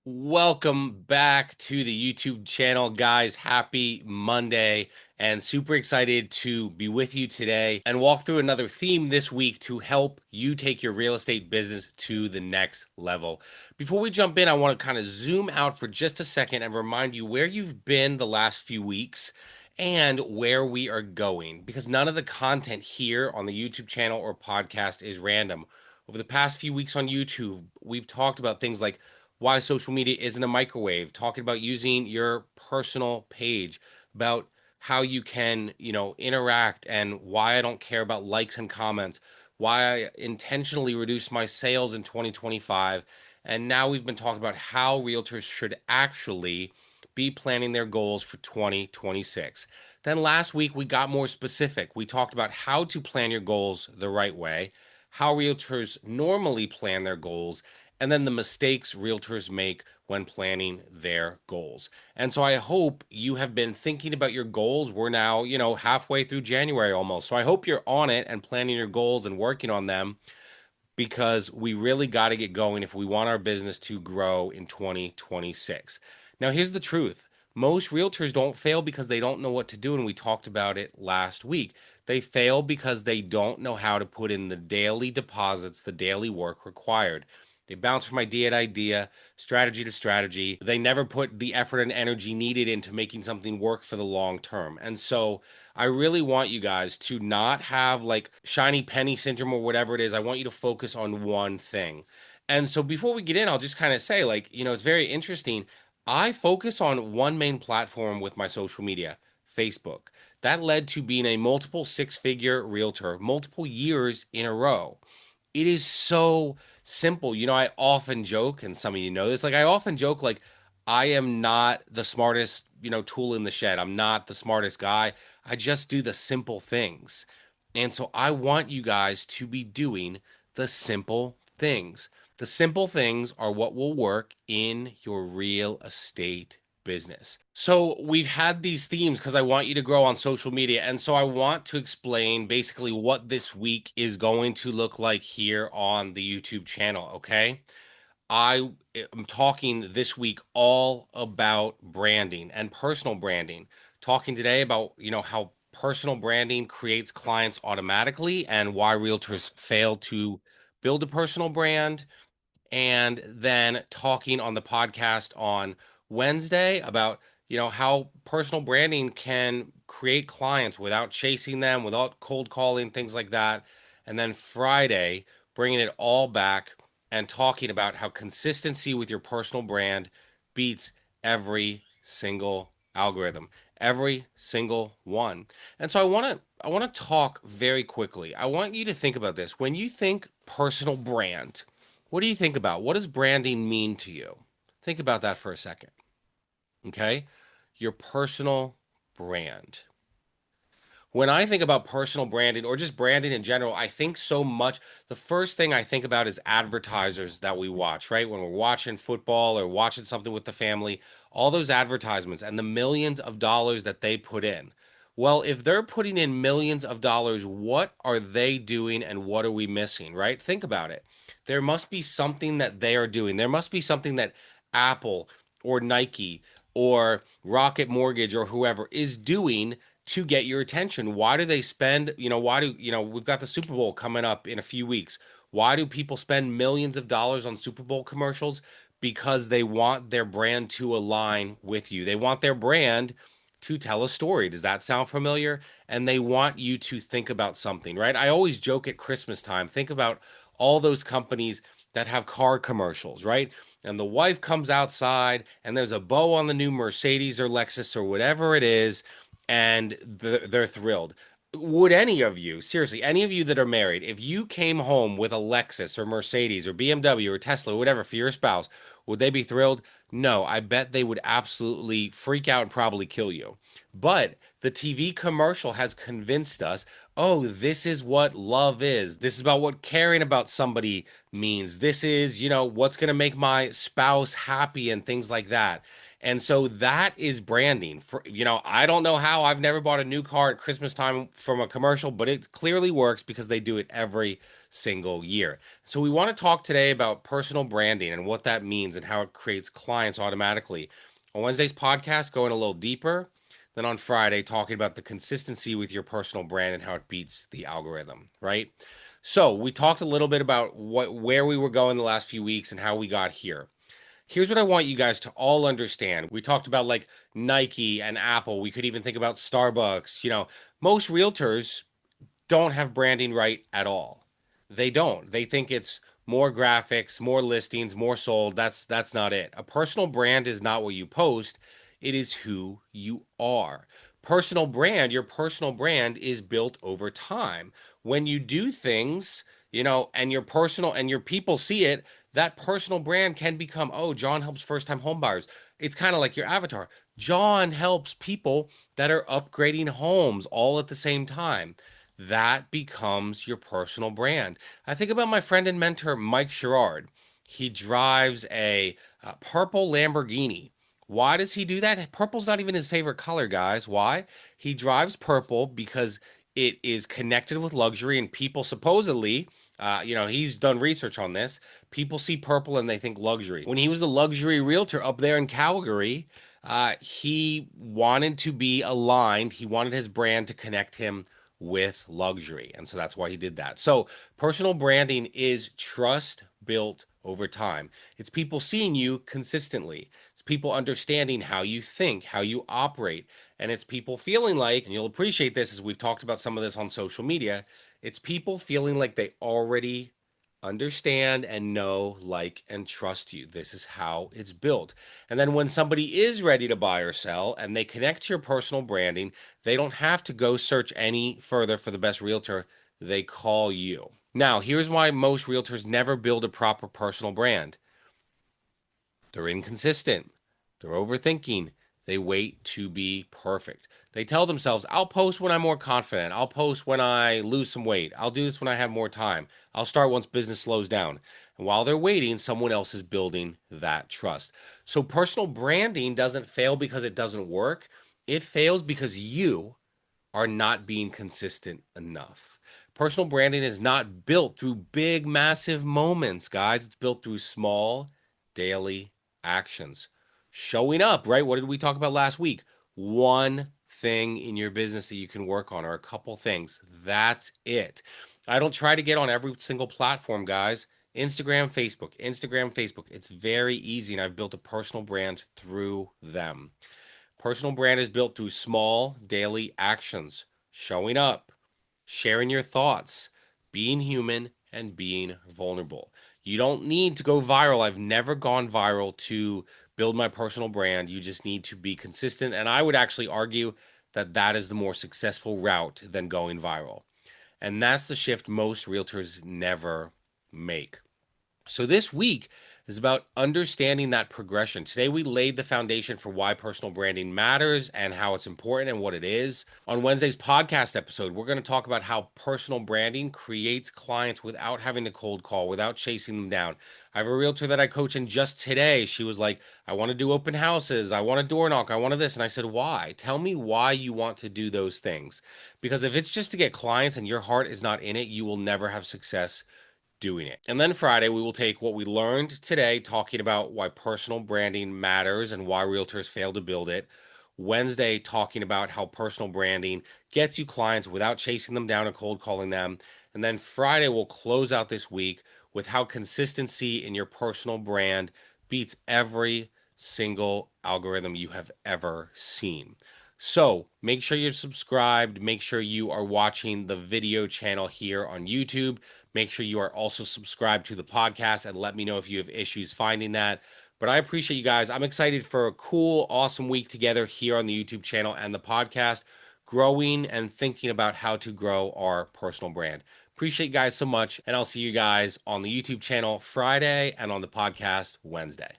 Welcome back to the YouTube channel, guys. Happy Monday, and super excited to be with you today and walk through another theme this week to help you take your real estate business to the next level. Before we jump in, I want to kind of zoom out for just a second and remind you where you've been the last few weeks and where we are going, because none of the content here on the YouTube channel or podcast is random. Over the past few weeks on YouTube, we've talked about things like why social media isn't a microwave, talking about using your personal page, about how you can, interact, and why I don't care about likes and comments, why I intentionally reduced my sales in 2025. And now we've been talking about how realtors should actually be planning their goals for 2026. Then last week we got more specific. We talked about how to plan your goals the right way, how realtors normally plan their goals, and then the mistakes realtors make when planning their goals. And so I hope you have been thinking about your goals. We're now, halfway through January almost. So I hope you're on it and planning your goals and working on them, because we really got to get going if we want our business to grow in 2026. Now, here's the truth. Most realtors don't fail because they don't know what to do, and we talked about it last week. They fail because they don't know how to put in the daily deposits, the daily work required. They bounce from idea to idea, strategy to strategy. They never put the effort and energy needed into making something work for the long term. And so I really want you guys to not have like shiny penny syndrome or whatever it is. I want you to focus on one thing. And so before we get in, I'll just kind of say, like, it's very interesting. I focus on one main platform with my social media, Facebook. That led to being a multiple six-figure realtor, multiple years in a row. It is so simple. I often joke, and some of you know this, like I often joke, like I am not the smartest, tool in the shed. I'm not the smartest guy. I just do the simple things. And so I want you guys to be doing the simple things. The simple things are what will work in your real estate business. So we've had these themes because I want you to grow on social media. And so I want to explain basically what this week is going to look like here on the YouTube channel. Okay. I am talking this week all about branding and personal branding. Talking today about, how personal branding creates clients automatically and why realtors fail to build a personal brand, and then talking on the podcast on Wednesday about, how personal branding can create clients without chasing them, without cold calling, things like that. And then Friday, bringing it all back and talking about how consistency with your personal brand beats every single algorithm, every single one. And so I want to talk very quickly. I want you to think about this. When you think personal brand, what do you think about? What does branding mean to you? Think about that for a second. Okay? Your personal brand. When I think about personal branding or just branding in general, I think so much. The first thing I think about is advertisers that we watch, right? When we're watching football or watching something with the family, all those advertisements and the millions of dollars that they put in. Well, if they're putting in millions of dollars, what are they doing and what are we missing, right? Think about it. There must be something that they are doing. There must be something that Apple or Nike or Rocket Mortgage or whoever is doing to get your attention. Why do they spend, we've got the Super Bowl coming up in a few weeks. Why do people spend millions of dollars on Super Bowl commercials? Because they want their brand to align with you. They want their brand to tell a story. Does that sound familiar? And they want you to think about something, right? I always joke at Christmas time, think about all those companies that have car commercials, right? And the wife comes outside and there's a bow on the new Mercedes or Lexus or whatever it is, and they're thrilled. Would any of you, seriously, any of you that are married, if you came home with a Lexus or Mercedes or BMW or Tesla or whatever for your spouse, would they be thrilled? No, I bet they would absolutely freak out and probably kill you. But the TV commercial has convinced us, oh, this is what love is. This is about what caring about somebody means. This is, what's going to make my spouse happy and things like that. And so that is branding. I don't know how. I've never bought a new car at Christmas time from a commercial, but it clearly works because they do it every single year. So we want to talk today about personal branding and what that means and how it creates clients automatically. On Wednesday's podcast, going a little deeper. Then on Friday, talking about the consistency with your personal brand and how it beats the algorithm, right? So we talked a little bit about where we were going the last few weeks and how we got here. Here's what I want you guys to all understand. We talked about like Nike and Apple. We could even think about Starbucks. Most realtors don't have branding right at all. They don't. They think it's more graphics, more listings, more sold. That's not it. A personal brand is not what you post. It is who you are. Your personal brand is built over time. When you do things, and your people see it, that personal brand can become, oh, John helps first-time homebuyers. It's kind of like your avatar. John helps people that are upgrading homes all at the same time. That becomes your personal brand. I think about my friend and mentor, Mike Sherrard. He drives a purple Lamborghini. Why does he do that? Purple's not even his favorite color, guys. Why? He drives purple because it is connected with luxury, and people supposedly, he's done research on this. People see purple and they think luxury. When he was a luxury realtor up there in Calgary, he wanted to be aligned. He wanted his brand to connect him with luxury. And so that's why he did that. So personal branding is trust built over time. It's people seeing you consistently. It's people understanding how you think, how you operate. And it's people feeling like, and you'll appreciate this as we've talked about some of this on social media, it's people feeling like they already understand and know, like, and trust you. This is how it's built. And then when somebody is ready to buy or sell and they connect to your personal branding, they don't have to go search any further for the best realtor. They call you. Now, here's why most realtors never build a proper personal brand. They're inconsistent. They're overthinking. They wait to be perfect. They tell themselves, I'll post when I'm more confident. I'll post when I lose some weight. I'll do this when I have more time. I'll start once business slows down. And while they're waiting, someone else is building that trust. So personal branding doesn't fail because it doesn't work. It fails because you are not being consistent enough. Personal branding is not built through big, massive moments, guys. It's built through small, daily actions. Showing up, right? What did we talk about last week? One thing in your business that you can work on, or a couple things. That's it. I don't try to get on every single platform, guys. Instagram, Facebook, Instagram, Facebook. It's very easy, and I've built a personal brand through them. Personal brand is built through small daily actions, showing up, sharing your thoughts, being human, and being vulnerable. You don't need to go viral. I've never gone viral to build my personal brand. You just need to be consistent. And I would actually argue that that is the more successful route than going viral. And that's the shift most realtors never make. So this week is about understanding that progression. Today we laid the foundation for why personal branding matters and how it's important and what it is. On Wednesday's podcast episode, we're going to talk about how personal branding creates clients without having to cold call, without chasing them down. I have a realtor that I coach, and just today she was like, I want to do open houses, I want to door knock, I want to this. And I said, why? Tell me why you want to do those things. Because if it's just to get clients and your heart is not in it, you will never have success doing it. And then Friday, we will take what we learned today, talking about why personal branding matters and why realtors fail to build it. Wednesday, talking about how personal branding gets you clients without chasing them down and cold calling them. And then Friday, we'll close out this week with how consistency in your personal brand beats every single algorithm you have ever seen. So make sure you're subscribed. Make sure you are watching the video channel here on YouTube. Make sure you are also subscribed to the podcast and let me know if you have issues finding that. But I appreciate you guys. I'm excited for a cool, awesome week together here on the YouTube channel and the podcast, growing and thinking about how to grow our personal brand. Appreciate you guys so much. And I'll see you guys on the YouTube channel Friday and on the podcast Wednesday.